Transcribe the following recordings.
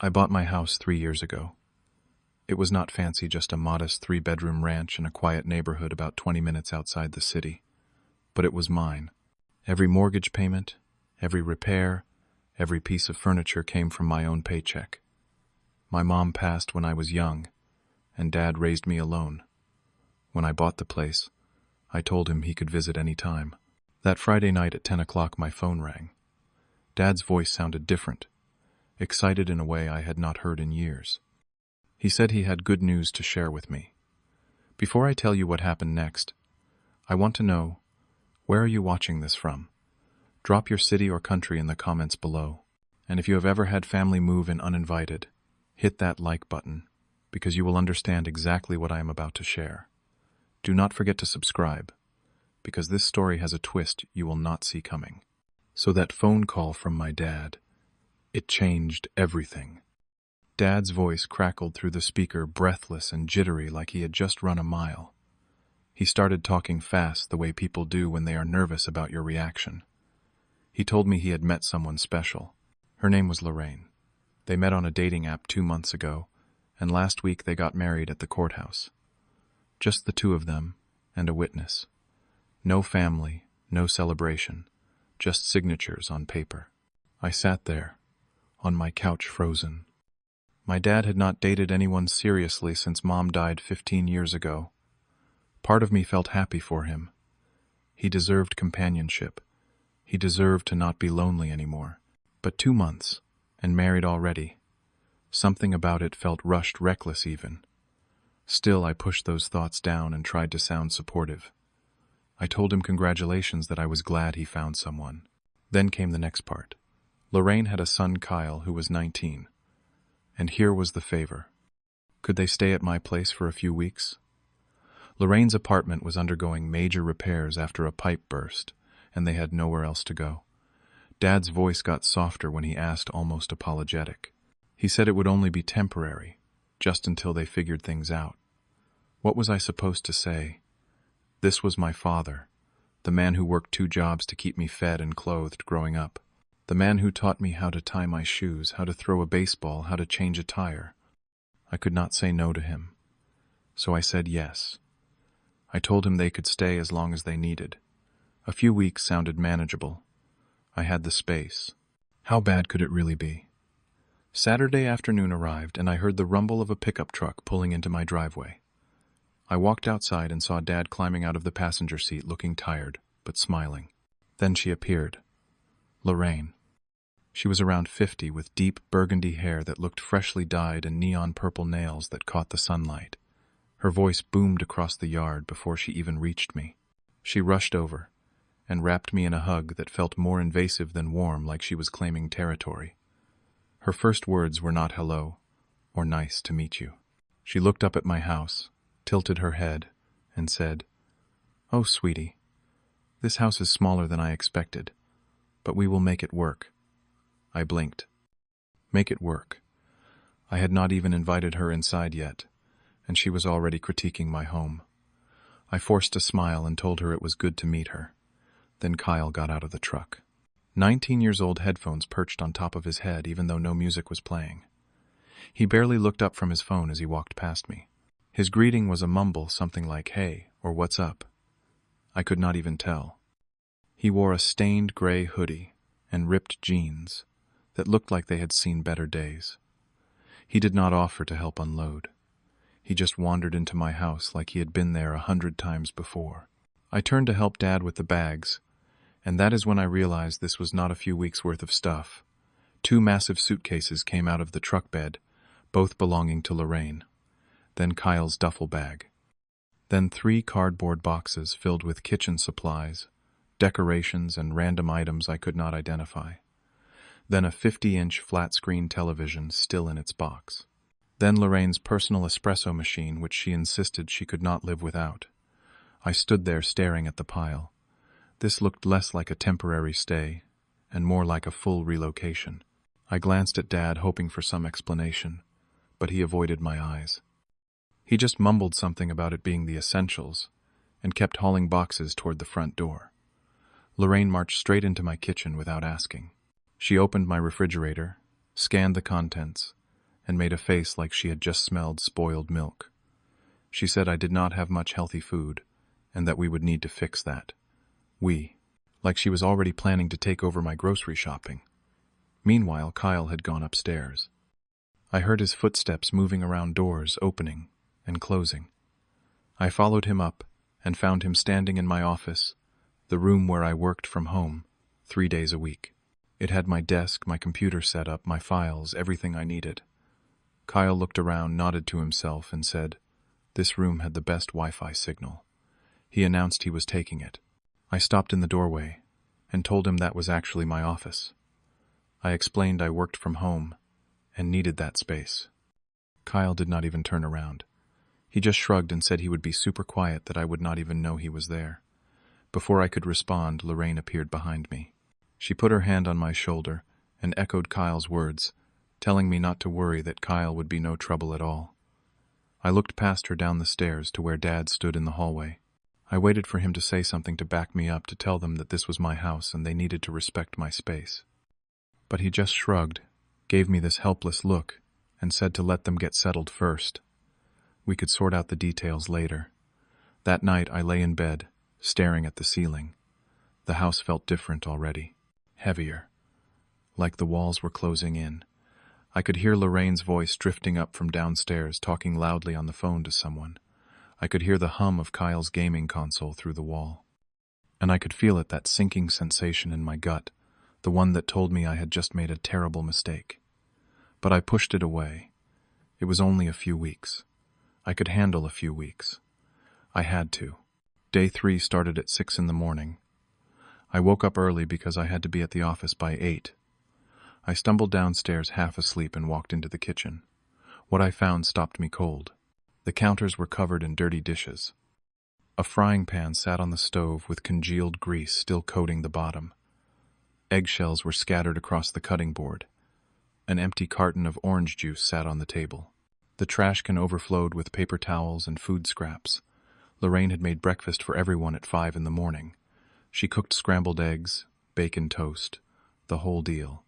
I bought my house 3 years ago. It was not fancy, just a modest 3-bedroom ranch in a quiet neighborhood about 20 minutes outside the city. But it was mine. Every mortgage payment, every repair, every piece of furniture came from my own paycheck. My mom passed when I was young, and Dad raised me alone. When I bought the place, I told him he could visit any time. That Friday night at 10 o'clock my phone rang. Dad's voice sounded different, excited in a way I had not heard in years. He said he had good news to share with me. Before I tell you what happened next, I want to know, where are you watching this from? Drop your city or country in the comments below. And if you have ever had family move in uninvited, hit that like button, because you will understand exactly what I am about to share. Do not forget to subscribe, because this story has a twist you will not see coming. So that phone call from my dad, it changed everything. Dad's voice crackled through the speaker, breathless and jittery like he had just run a mile. He started talking fast, the way people do when they are nervous about your reaction. He told me he had met someone special. Her name was Lorraine. They met on a dating app 2 months ago, and last week they got married at the courthouse. Just the two of them, and a witness. No family, no celebration, just signatures on paper. I sat there, on my couch frozen. My dad had not dated anyone seriously since Mom died 15 years ago. Part of me felt happy for him. He deserved companionship. He deserved to not be lonely anymore. But 2 months, and married already. Something about it felt rushed, reckless even. Still, I pushed those thoughts down and tried to sound supportive. I told him congratulations, that I was glad he found someone. Then came the next part. Lorraine had a son, Kyle, who was 19. And here was the favor. Could they stay at my place for a few weeks? Lorraine's apartment was undergoing major repairs after a pipe burst, and they had nowhere else to go. Dad's voice got softer when he asked, almost apologetic. He said it would only be temporary, just until they figured things out. What was I supposed to say? This was my father, the man who worked 2 jobs to keep me fed and clothed growing up. The man who taught me how to tie my shoes, how to throw a baseball, how to change a tire. I could not say no to him. So I said yes. I told him they could stay as long as they needed. A few weeks sounded manageable. I had the space. How bad could it really be? Saturday afternoon arrived, and I heard the rumble of a pickup truck pulling into my driveway. I walked outside and saw Dad climbing out of the passenger seat, looking tired, but smiling. Then she appeared. Lorraine. She was around 50, with deep burgundy hair that looked freshly dyed and neon purple nails that caught the sunlight. Her voice boomed across the yard before she even reached me. She rushed over and wrapped me in a hug that felt more invasive than warm, like she was claiming territory. Her first words were not hello or nice to meet you. She looked up at my house, tilted her head, and said, "Oh, sweetie, this house is smaller than I expected, but we will make it work." I blinked. Make it work. I had not even invited her inside yet, and she was already critiquing my home. I forced a smile and told her it was good to meet her. Then Kyle got out of the truck. 19-year-old headphones perched on top of his head, even though no music was playing. He barely looked up from his phone as he walked past me. His greeting was a mumble, something like "Hey" or "What's up?" I could not even tell. He wore a stained gray hoodie and ripped jeans that looked like they had seen better days. He did not offer to help unload. He just wandered into my house like he had been there 100 times before. I turned to help Dad with the bags, and that is when I realized this was not a few weeks' worth of stuff. 2 massive suitcases came out of the truck bed, both belonging to Lorraine. Then Kyle's duffel bag. Then 3 cardboard boxes filled with kitchen supplies, decorations, and random items I could not identify. Then a 50-inch flat-screen television still in its box. Then Lorraine's personal espresso machine, which she insisted she could not live without. I stood there staring at the pile. This looked less like a temporary stay, and more like a full relocation. I glanced at Dad, hoping for some explanation, but he avoided my eyes. He just mumbled something about it being the essentials, and kept hauling boxes toward the front door. Lorraine marched straight into my kitchen without asking. She opened my refrigerator, scanned the contents, and made a face like she had just smelled spoiled milk. She said I did not have much healthy food, and that we would need to fix that. Like she was already planning to take over my grocery shopping. Meanwhile, Kyle had gone upstairs. I heard his footsteps moving around doors opening and closing. I followed him up and found him standing in my office, the room where I worked from home, 3 days a week. It had my desk, my computer set up, my files, everything I needed. Kyle looked around, nodded to himself, and said, "This room had the best Wi-Fi signal." He announced he was taking it. I stopped in the doorway and told him that was actually my office. I explained I worked from home and needed that space. Kyle did not even turn around. He just shrugged and said he would be super quiet, that I would not even know he was there. Before I could respond, Lorraine appeared behind me. She put her hand on my shoulder and echoed Kyle's words, telling me not to worry, that Kyle would be no trouble at all. I looked past her down the stairs to where Dad stood in the hallway. I waited for him to say something to back me up, to tell them that this was my house and they needed to respect my space. But he just shrugged, gave me this helpless look, and said to let them get settled first. We could sort out the details later. That night I lay in bed, staring at the ceiling. The house felt different already, heavier, like the walls were closing in. I could hear Lorraine's voice drifting up from downstairs, talking loudly on the phone to someone. I could hear the hum of Kyle's gaming console through the wall. And I could feel it, that sinking sensation in my gut, the one that told me I had just made a terrible mistake. But I pushed it away. It was only a few weeks. I could handle a few weeks. I had to. Day 3 started at 6 in the morning. I woke up early because I had to be at the office by 8. I stumbled downstairs half asleep and walked into the kitchen. What I found stopped me cold. The counters were covered in dirty dishes. A frying pan sat on the stove with congealed grease still coating the bottom. Eggshells were scattered across the cutting board. An empty carton of orange juice sat on the table. The trash can overflowed with paper towels and food scraps. Lorraine had made breakfast for everyone at 5 in the morning. She cooked scrambled eggs, bacon toast, the whole deal.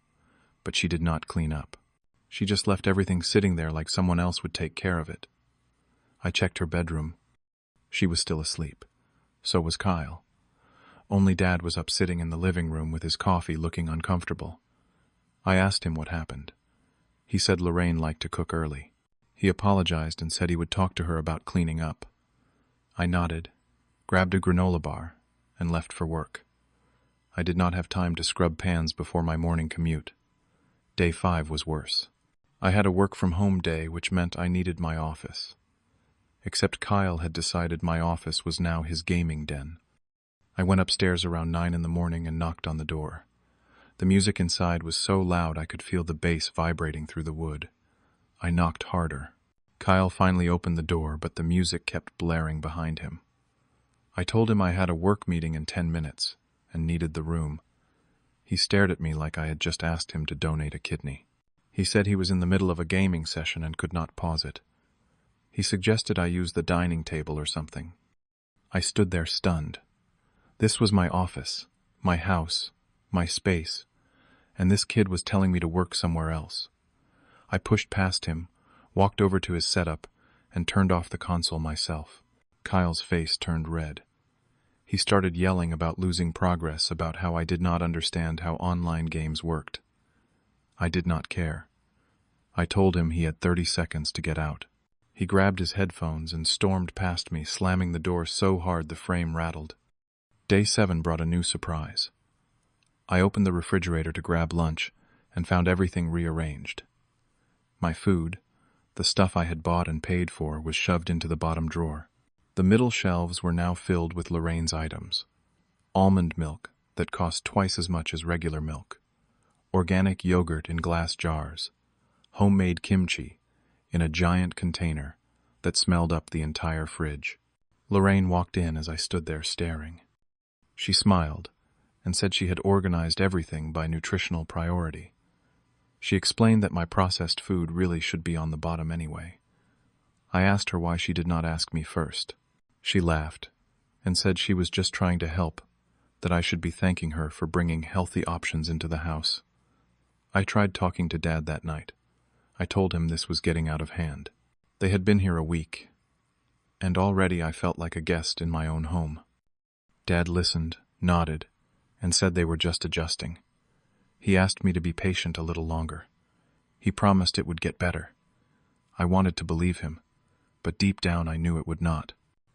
But she did not clean up. She just left everything sitting there like someone else would take care of it. I checked her bedroom. She was still asleep. So was Kyle. Only Dad was up sitting in the living room with his coffee, looking uncomfortable. I asked him what happened. He said Lorraine liked to cook early. He apologized and said he would talk to her about cleaning up. I nodded, grabbed a granola bar, and left for work. I did not have time to scrub pans before my morning commute. Day 5 was worse. I had a work-from-home day, which meant I needed my office. Except Kyle had decided my office was now his gaming den. I went upstairs around 9 in the morning and knocked on the door. The music inside was so loud I could feel the bass vibrating through the wood. I knocked harder. Kyle finally opened the door, but the music kept blaring behind him. I told him I had a work meeting in 10 minutes and needed the room. He stared at me like I had just asked him to donate a kidney. He said he was in the middle of a gaming session and could not pause it. He suggested I use the dining table or something. I stood there stunned. This was my office, my house, my space, and this kid was telling me to work somewhere else. I pushed past him, walked over to his setup, and turned off the console myself. Kyle's face turned red. He started yelling about losing progress, about how I did not understand how online games worked. I did not care. I told him he had 30 seconds to get out. He grabbed his headphones and stormed past me, slamming the door so hard the frame rattled. Day 7 brought a new surprise. I opened the refrigerator to grab lunch and found everything rearranged. My food, the stuff I had bought and paid for, was shoved into the bottom drawer. The middle shelves were now filled with Lorraine's items. Almond milk that cost twice as much as regular milk. Organic yogurt in glass jars. Homemade kimchi in a giant container that smelled up the entire fridge. Lorraine walked in as I stood there staring. She smiled and said she had organized everything by nutritional priority. She explained that my processed food really should be on the bottom anyway. I asked her why she did not ask me first. She laughed and said she was just trying to help, that I should be thanking her for bringing healthy options into the house. I tried talking to Dad that night. I told him this was getting out of hand. They had been here a week, and already I felt like a guest in my own home. Dad listened, nodded, and said they were just adjusting. He asked me to be patient a little longer. He promised it would get better. I wanted to believe him, but deep down I knew it would not.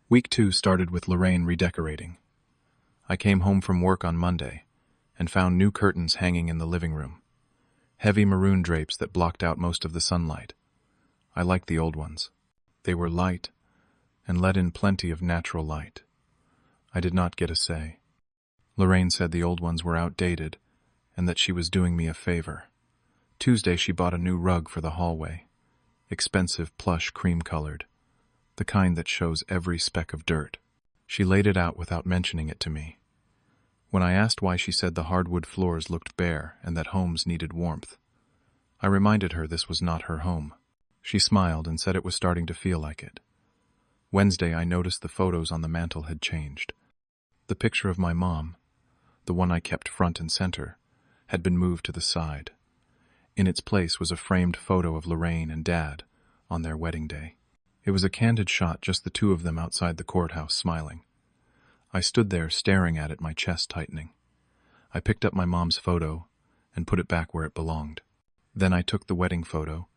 Week 2 started with Lorraine redecorating. I came home from work on Monday and found new curtains hanging in the living room. Heavy maroon drapes that blocked out most of the sunlight. I liked the old ones. They were light and let in plenty of natural light. I did not get a say. Lorraine said the old ones were outdated and that she was doing me a favor. Tuesday she bought a new rug for the hallway. Expensive plush cream-colored, the kind that shows every speck of dirt. She laid it out without mentioning it to me. When I asked why, she said the hardwood floors looked bare and that homes needed warmth. I reminded her this was not her home. She smiled and said it was starting to feel like it. Wednesday I noticed the photos on the mantel had changed. The picture of my mom, the one I kept front and center, had been moved to the side. In its place was a framed photo of Lorraine and Dad on their wedding day. It was a candid shot, just the two of them outside the courthouse smiling. I stood there staring at it, my chest tightening. I picked up my mom's photo and put it back where it belonged. Then I took the wedding photo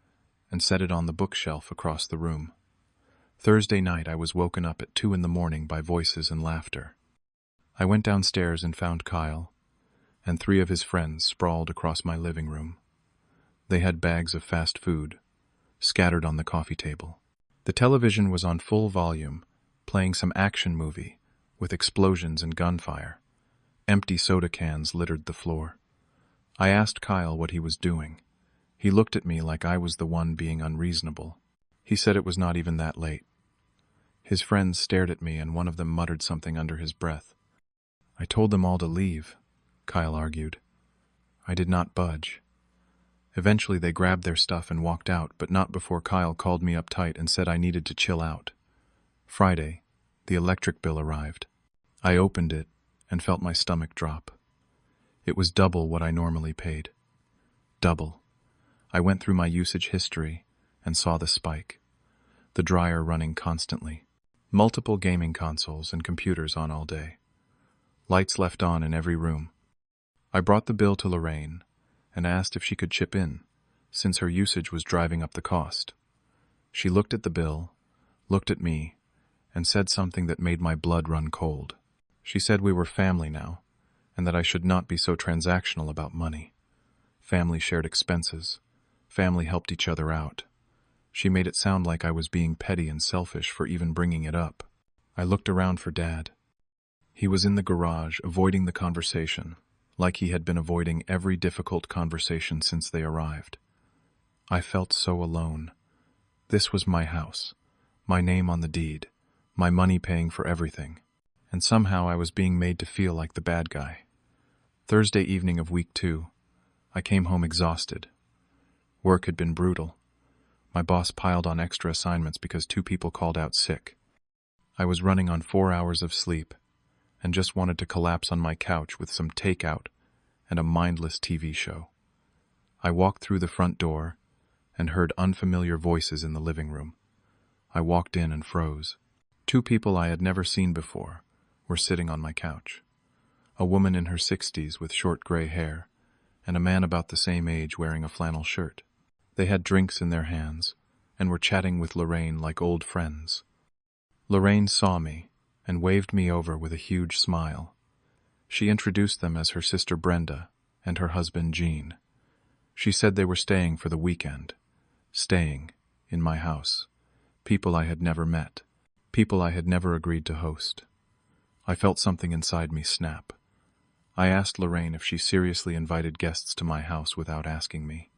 and set it on the bookshelf across the room. Thursday night I was woken up at 2 a.m. by voices and laughter. I went downstairs and found Kyle and 3 of his friends sprawled across my living room. They had bags of fast food scattered on the coffee table. The television was on full volume, playing some action movie with explosions and gunfire. Empty soda cans littered the floor. I asked Kyle what he was doing. He looked at me like I was the one being unreasonable. He said it was not even that late. His friends stared at me and one of them muttered something under his breath. I told them all to leave, Kyle argued. I did not budge. Eventually they grabbed their stuff and walked out, but not before Kyle called me up tight and said I needed to chill out. Friday, the electric bill arrived. I opened it and felt my stomach drop. It was double what I normally paid. Double. I went through my usage history and saw the spike. The dryer running constantly. Multiple gaming consoles and computers on all day. Lights left on in every room. I brought the bill to Lorraine and asked if she could chip in, since her usage was driving up the cost. She looked at the bill, looked at me, and said something that made my blood run cold. She said we were family now, and that I should not be so transactional about money. Family shared expenses. Family helped each other out. She made it sound like I was being petty and selfish for even bringing it up. I looked around for Dad. He was in the garage, avoiding the conversation, like he had been avoiding every difficult conversation since they arrived. I felt so alone. This was my house, my name on the deed, my money paying for everything, and somehow I was being made to feel like the bad guy. Thursday evening of week 2, I came home exhausted. Work had been brutal. My boss piled on extra assignments because 2 people called out sick. I was running on 4 hours of sleep and just wanted to collapse on my couch with some takeout and a mindless TV show. I walked through the front door and heard unfamiliar voices in the living room. I walked in and froze. 2 people I had never seen before were sitting on my couch. A woman in her 60s with short gray hair and a man about the same age wearing a flannel shirt. They had drinks in their hands and were chatting with Lorraine like old friends. Lorraine saw me and waved me over with a huge smile. She introduced them as her sister Brenda and her husband Jean. She said they were staying for the weekend. Staying in my house. People I had never met. People I had never agreed to host. I felt something inside me snap. I asked Lorraine if she seriously invited guests to my house without asking me.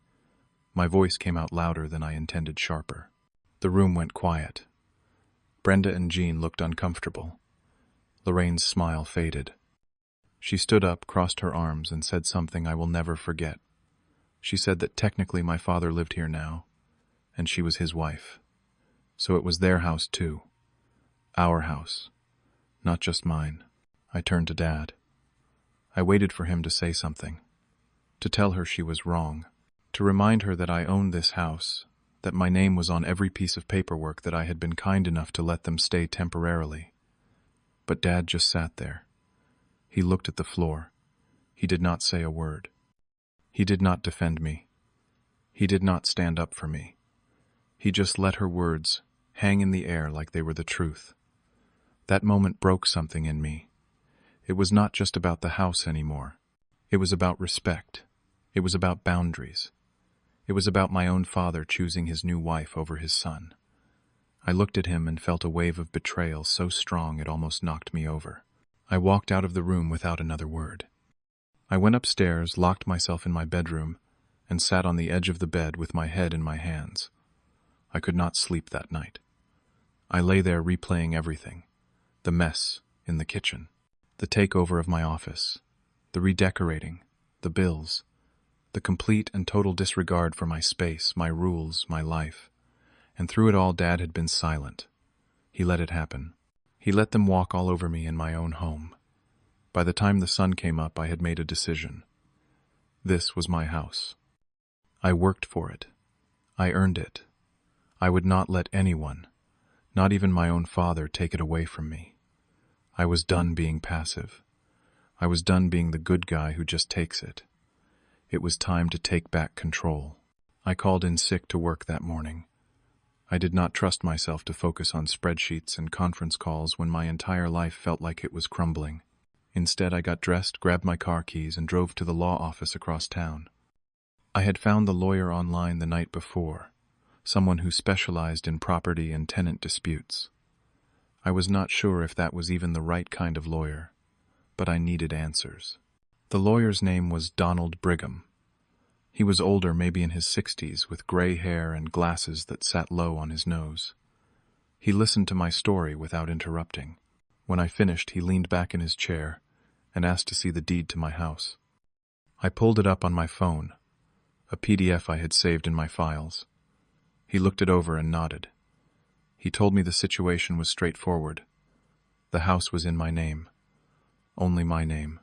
My voice came out louder than I intended, sharper. The room went quiet. Brenda and Jean looked uncomfortable. Lorraine's smile faded. She stood up, crossed her arms, and said something I will never forget. She said that technically my father lived here now, and she was his wife. So it was their house too. Our house. Not just mine. I turned to Dad. I waited for him to say something. To tell her she was wrong. to remind her that I owned this house, that my name was on every piece of paperwork that I had been kind enough to let them stay temporarily. But Dad just sat there. He looked at the floor. He did not say a word. He did not defend me. He did not stand up for me. He just let her words hang in the air like they were the truth. That moment broke something in me. It was not just about the house anymore. It was about respect. It was about boundaries. It was about my own father choosing his new wife over his son. I looked at him and felt a wave of betrayal so strong it almost knocked me over. I walked out of the room without another word. I went upstairs, locked myself in my bedroom, and sat on the edge of the bed with my head in my hands. I could not sleep that night. I lay there replaying everything. The mess in the kitchen, the takeover of my office, the redecorating, the bills, the complete and total disregard for my space, my rules, my life. And through it all, Dad had been silent. He let it happen. He let them walk all over me in my own home. By the time the sun came up, I had made a decision. This was my house. I worked for it. I earned it. I would not let anyone, not even my own father, take it away from me. I was done being passive. I was done being the good guy who just takes it. It was time to take back control. I called in sick to work that morning. I did not trust myself to focus on spreadsheets and conference calls when my entire life felt like it was crumbling. Instead, I got dressed, grabbed my car keys, and drove to the law office across town. I had found the lawyer online the night before, someone who specialized in property and tenant disputes. I was not sure if that was even the right kind of lawyer, but I needed answers. The lawyer's name was Donald Brigham. He was older, maybe in his 60s, with gray hair and glasses that sat low on his nose. He listened to my story without interrupting. When I finished, he leaned back in his chair and asked to see the deed to my house. I pulled it up on my phone, a PDF I had saved in my files. He looked it over and nodded. He told me the situation was straightforward. The house was in my name. Only my name.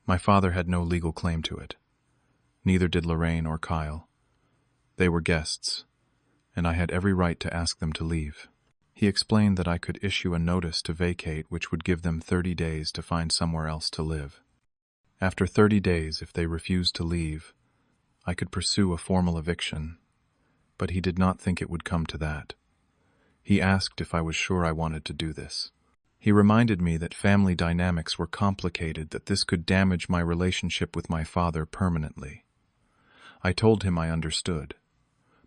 My father had no legal claim to it. Neither did Lorraine or Kyle. They were guests, and I had every right to ask them to leave. He explained that I could issue a notice to vacate, which would give them 30 days to find somewhere else to live. After 30 days, if they refused to leave, I could pursue a formal eviction, but he did not think it would come to that. He asked if I was sure I wanted to do this. He reminded me that family dynamics were complicated, that this could damage my relationship with my father permanently. I told him I understood,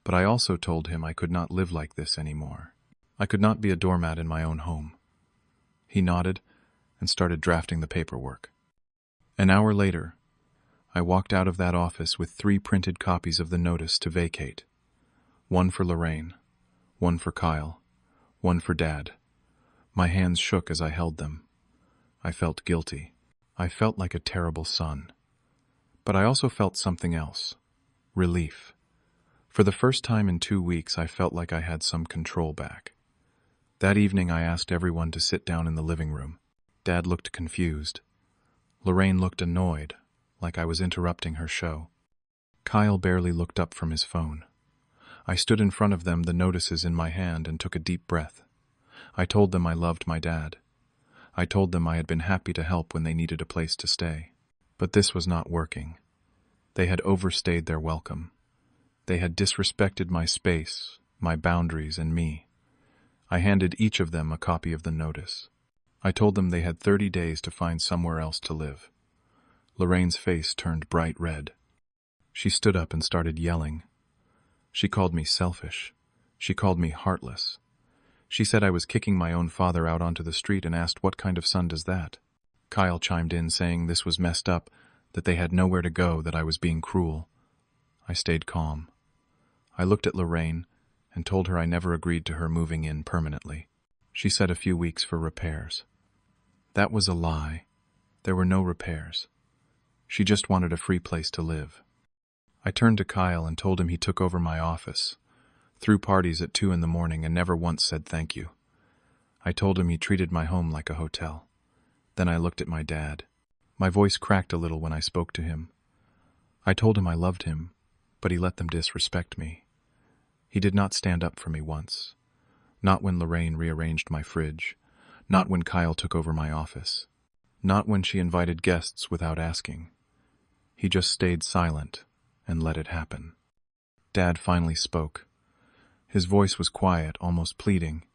but I also told him I could not live like this anymore. I could not be a doormat in my own home. He nodded and started drafting the paperwork. An hour later, I walked out of that office with 3 printed copies of the notice to vacate. One for Lorraine, one for Kyle, one for Dad. My hands shook as I held them. I felt guilty. I felt like a terrible son. But I also felt something else. Relief. For the first time in 2 weeks, I felt like I had some control back. That evening, I asked everyone to sit down in the living room. Dad looked confused. Lorraine looked annoyed, like I was interrupting her show. Kyle barely looked up from his phone. I stood in front of them, the notices in my hand, and took a deep breath. I told them I loved my dad. I told them I had been happy to help when they needed a place to stay. But this was not working. They had overstayed their welcome. They had disrespected my space, my boundaries, and me. I handed each of them a copy of the notice. I told them they had 30 days to find somewhere else to live. Lorraine's face turned bright red. She stood up and started yelling. She called me selfish. She called me heartless. She said I was kicking my own father out onto the street and asked, "What kind of son does that?" Kyle chimed in, saying this was messed up, that they had nowhere to go, that I was being cruel. I stayed calm. I looked at Lorraine and told her I never agreed to her moving in permanently. She said a few weeks for repairs. That was a lie. There were no repairs. She just wanted a free place to live. I turned to Kyle and told him he took over my office, threw parties at 2 a.m, and never once said thank you. I told him he treated my home like a hotel. Then I looked at my dad. My voice cracked a little when I spoke to him. I told him I loved him, but he let them disrespect me. He did not stand up for me once. Not when Lorraine rearranged my fridge. Not when Kyle took over my office. Not when she invited guests without asking. He just stayed silent and let it happen. Dad finally spoke. His voice was quiet, almost pleading.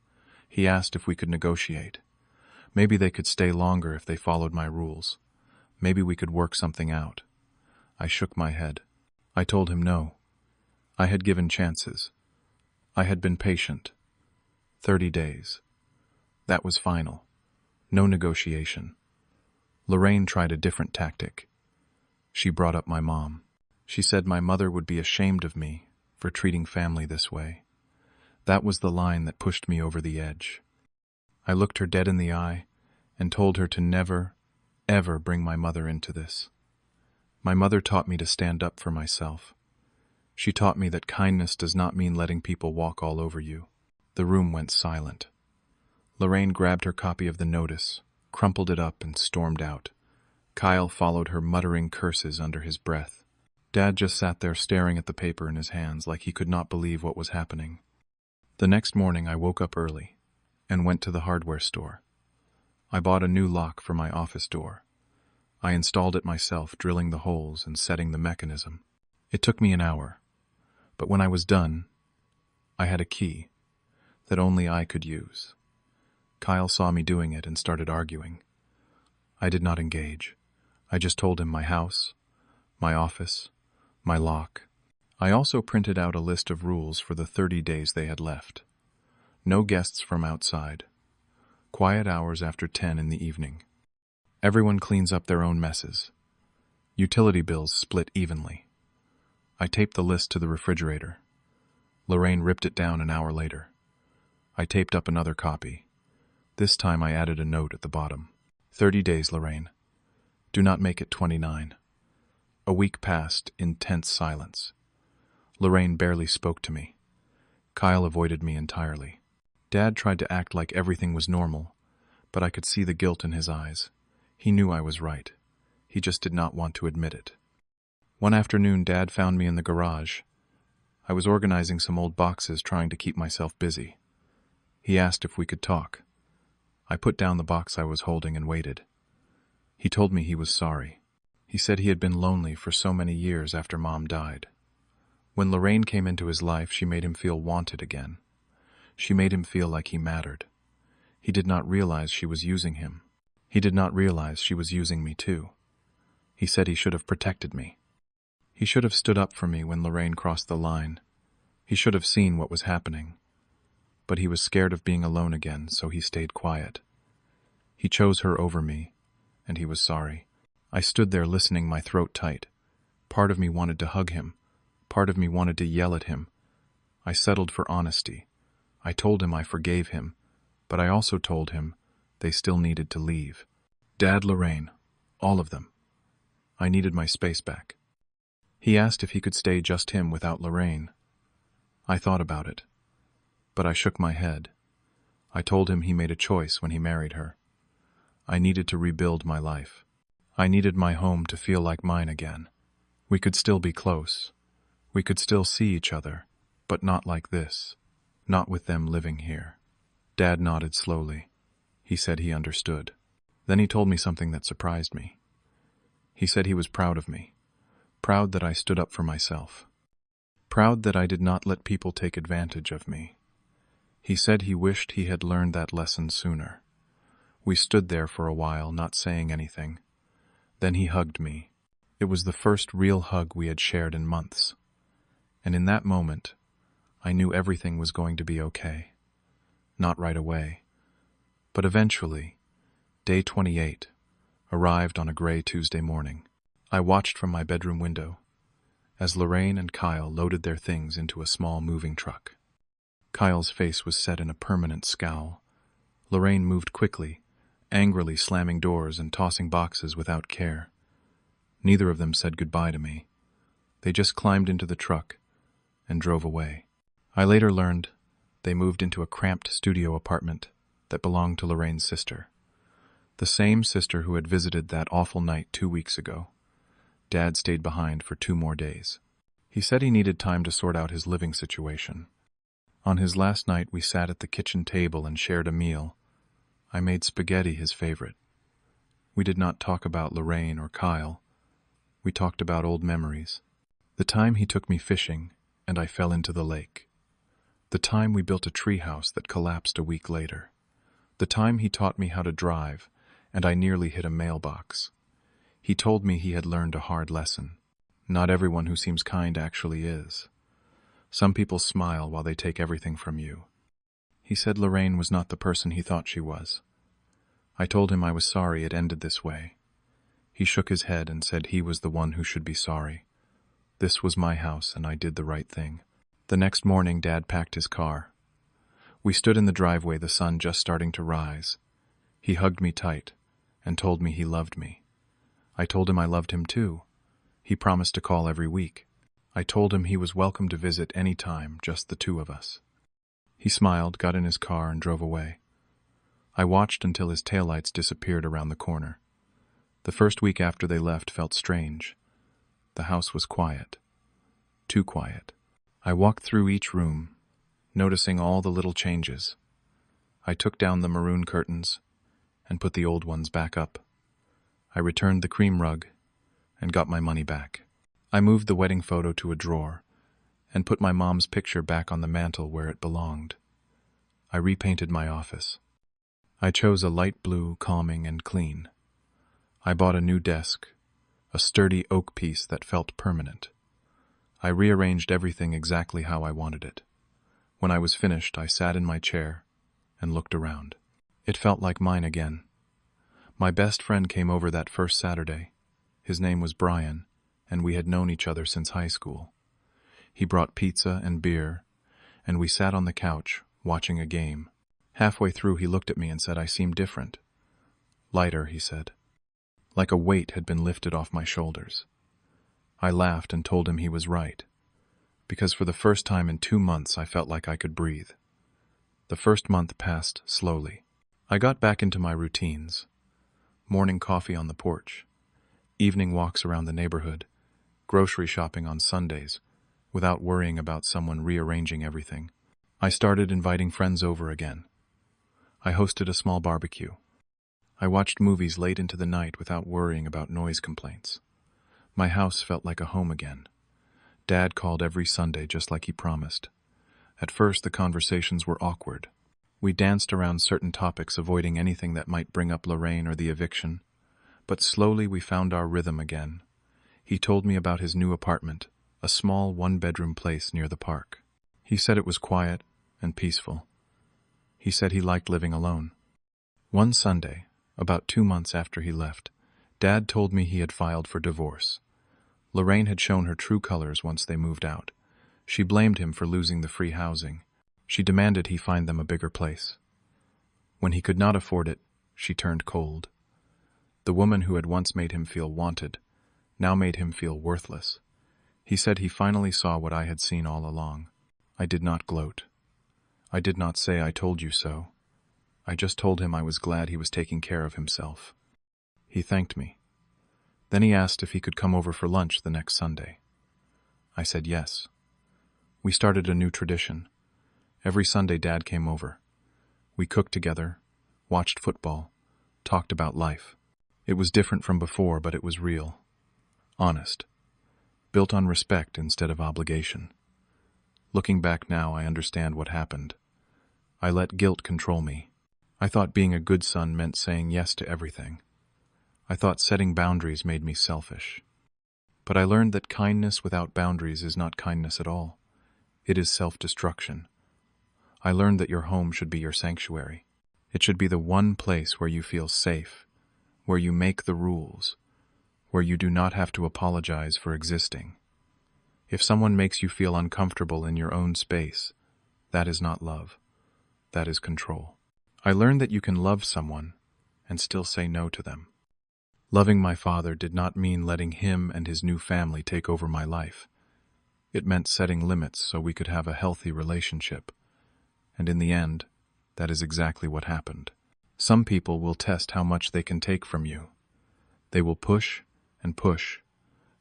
He asked if we could negotiate. Maybe they could stay longer if they followed my rules. Maybe we could work something out. I shook my head. I told him no. I had given chances. I had been patient. 30 days. That was final. No negotiation. Lorraine tried a different tactic. She brought up my mom. She said my mother would be ashamed of me for treating family this way. That was the line that pushed me over the edge. I looked her dead in the eye and told her to never, ever bring my mother into this. My mother taught me to stand up for myself. She taught me that kindness does not mean letting people walk all over you. The room went silent. Lorraine grabbed her copy of the notice, crumpled it up, and stormed out. Kyle followed her, muttering curses under his breath. Dad just sat there staring at the paper in his hands like he could not believe what was happening. The next morning I woke up early and went to the hardware store. I bought a new lock for my office door. I installed it myself, drilling the holes and setting the mechanism. It took me an hour, but when I was done, I had a key that only I could use. Kyle saw me doing it and started arguing. I did not engage. I just told him my house, my office, my lock. I also printed out a list of rules for the 30 days they had left. No guests from outside. Quiet hours after 10 in the evening. Everyone cleans up their own messes. Utility bills split evenly. I taped the list to the refrigerator. Lorraine ripped it down an hour later. I taped up another copy. This time I added a note at the bottom. 30 days, Lorraine. Do not make it 29. A week passed in tense silence. Lorraine barely spoke to me. Kyle avoided me entirely. Dad tried to act like everything was normal, but I could see the guilt in his eyes. He knew I was right. He just did not want to admit it. One afternoon, Dad found me in the garage. I was organizing some old boxes, trying to keep myself busy. He asked if we could talk. I put down the box I was holding and waited. He told me he was sorry. He said he had been lonely for so many years after Mom died. When Lorraine came into his life, she made him feel wanted again. She made him feel like he mattered. He did not realize she was using him. He did not realize she was using me too. He said he should have protected me. He should have stood up for me when Lorraine crossed the line. He should have seen what was happening. But he was scared of being alone again, so he stayed quiet. He chose her over me, and he was sorry. I stood there listening, my throat tight. Part of me wanted to hug him. Part of me wanted to yell at him. I settled for honesty. I told him I forgave him, but I also told him they still needed to leave. Dad, Lorraine, all of them. I needed my space back. He asked if he could stay just him without Lorraine. I thought about it, but I shook my head. I told him he made a choice when he married her. I needed to rebuild my life. I needed my home to feel like mine again. We could still be close. We could still see each other, but not like this. Not with them living here. Dad nodded slowly. He said he understood. Then he told me something that surprised me. He said he was proud of me. Proud that I stood up for myself. Proud that I did not let people take advantage of me. He said he wished he had learned that lesson sooner. We stood there for a while, not saying anything. Then he hugged me. It was the first real hug we had shared in months. And in that moment, I knew everything was going to be okay. Not right away, but eventually, day 28 arrived on a gray Tuesday morning. I watched from my bedroom window as Lorraine and Kyle loaded their things into a small moving truck. Kyle's face was set in a permanent scowl. Lorraine moved quickly, angrily slamming doors and tossing boxes without care. Neither of them said goodbye to me. They just climbed into the truck and drove away. I later learned they moved into a cramped studio apartment that belonged to Lorraine's sister. The same sister who had visited that awful night 2 weeks ago. Dad stayed behind for 2 more days. He said he needed time to sort out his living situation. On his last night, we sat at the kitchen table and shared a meal. I made spaghetti his favorite. We did not talk about Lorraine or Kyle. We talked about old memories. The time he took me fishing, and I fell into the lake. The time we built a treehouse that collapsed a week later. The time he taught me how to drive, and I nearly hit a mailbox. He told me he had learned a hard lesson. Not everyone who seems kind actually is. Some people smile while they take everything from you. He said Lorraine was not the person he thought she was. I told him I was sorry it ended this way. He shook his head and said he was the one who should be sorry. This was my house and I did the right thing. The next morning, Dad packed his car. We stood in the driveway, the sun just starting to rise. He hugged me tight and told me he loved me. I told him I loved him too. He promised to call every week. I told him he was welcome to visit any time, just the two of us. He smiled, got in his car, and drove away. I watched until his taillights disappeared around the corner. The first week after they left felt strange. The house was quiet. Too quiet. I walked through each room, noticing all the little changes. I took down the maroon curtains and put the old ones back up. I returned the cream rug and got my money back. I moved the wedding photo to a drawer and put my mom's picture back on the mantel where it belonged. I repainted my office. I chose a light blue, calming and clean. I bought a new desk, a sturdy oak piece that felt permanent. I rearranged everything exactly how I wanted it. When I was finished, I sat in my chair and looked around. It felt like mine again. My best friend came over that first Saturday. His name was Brian, and we had known each other since high school. He brought pizza and beer, and we sat on the couch, watching a game. Halfway through, he looked at me and said I seemed different. Lighter, he said. Like a weight had been lifted off my shoulders. I laughed and told him he was right, because for the first time in 2 months I felt like I could breathe. The first month passed slowly. I got back into my routines. Morning coffee on the porch, evening walks around the neighborhood, grocery shopping on Sundays, without worrying about someone rearranging everything. I started inviting friends over again. I hosted a small barbecue. I watched movies late into the night without worrying about noise complaints. My house felt like a home again. Dad called every Sunday just like he promised. At first, the conversations were awkward. We danced around certain topics, avoiding anything that might bring up Lorraine or the eviction. But slowly we found our rhythm again. He told me about his new apartment, a small one-bedroom place near the park. He said it was quiet and peaceful. He said he liked living alone. One Sunday, about 2 months after he left, Dad told me he had filed for divorce. Lorraine had shown her true colors once they moved out. She blamed him for losing the free housing. She demanded he find them a bigger place. When he could not afford it, she turned cold. The woman who had once made him feel wanted now made him feel worthless. He said he finally saw what I had seen all along. I did not gloat. I did not say I told you so. I just told him I was glad he was taking care of himself. He thanked me. Then he asked if he could come over for lunch the next Sunday. I said yes. We started a new tradition. Every Sunday, Dad came over. We cooked together, watched football, talked about life. It was different from before, but it was real. Honest. Built on respect instead of obligation. Looking back now, I understand what happened. I let guilt control me. I thought being a good son meant saying yes to everything. I thought setting boundaries made me selfish. But I learned that kindness without boundaries is not kindness at all. It is self-destruction. I learned that your home should be your sanctuary. It should be the one place where you feel safe, where you make the rules, where you do not have to apologize for existing. If someone makes you feel uncomfortable in your own space, that is not love. That is control. I learned that you can love someone and still say no to them. Loving my father did not mean letting him and his new family take over my life. It meant setting limits so we could have a healthy relationship. And in the end, that is exactly what happened. Some people will test how much they can take from you. They will push and push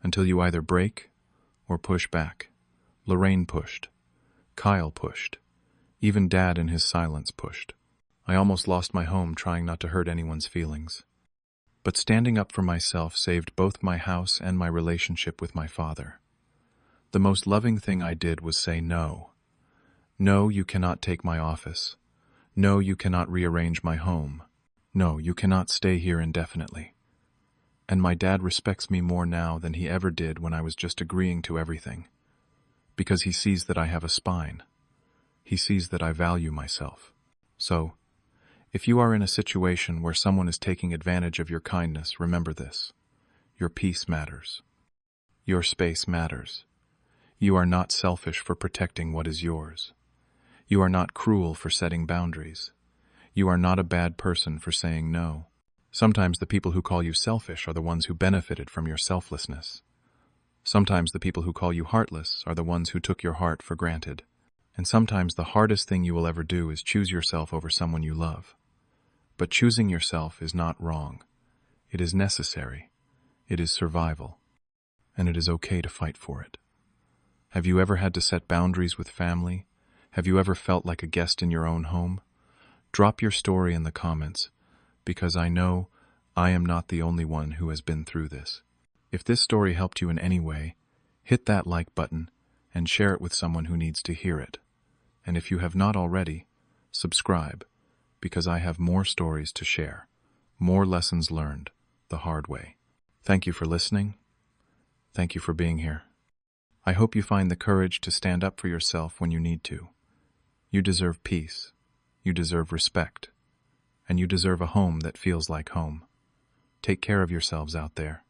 until you either break or push back. Lorraine pushed. Kyle pushed. Even Dad in his silence pushed. I almost lost my home trying not to hurt anyone's feelings. But standing up for myself saved both my house and my relationship with my father. The most loving thing I did was say no. No, you cannot take my office. No, you cannot rearrange my home. No, you cannot stay here indefinitely. And my dad respects me more now than he ever did when I was just agreeing to everything. Because he sees that I have a spine. He sees that I value myself. So, if you are in a situation where someone is taking advantage of your kindness, remember this. Your peace matters. Your space matters. You are not selfish for protecting what is yours. You are not cruel for setting boundaries. You are not a bad person for saying no. Sometimes the people who call you selfish are the ones who benefited from your selflessness. Sometimes the people who call you heartless are the ones who took your heart for granted. And sometimes the hardest thing you will ever do is choose yourself over someone you love. But choosing yourself is not wrong. It is necessary. It is survival. And it is okay to fight for it. Have you ever had to set boundaries with family? Have you ever felt like a guest in your own home? Drop your story in the comments, because I know I am not the only one who has been through this. If this story helped you in any way, hit that like button and share it with someone who needs to hear it. And if you have not already, subscribe, because I have more stories to share, more lessons learned the hard way. Thank you for listening. Thank you for being here. I hope you find the courage to stand up for yourself when you need to. You deserve peace. You deserve respect. And you deserve a home that feels like home. Take care of yourselves out there.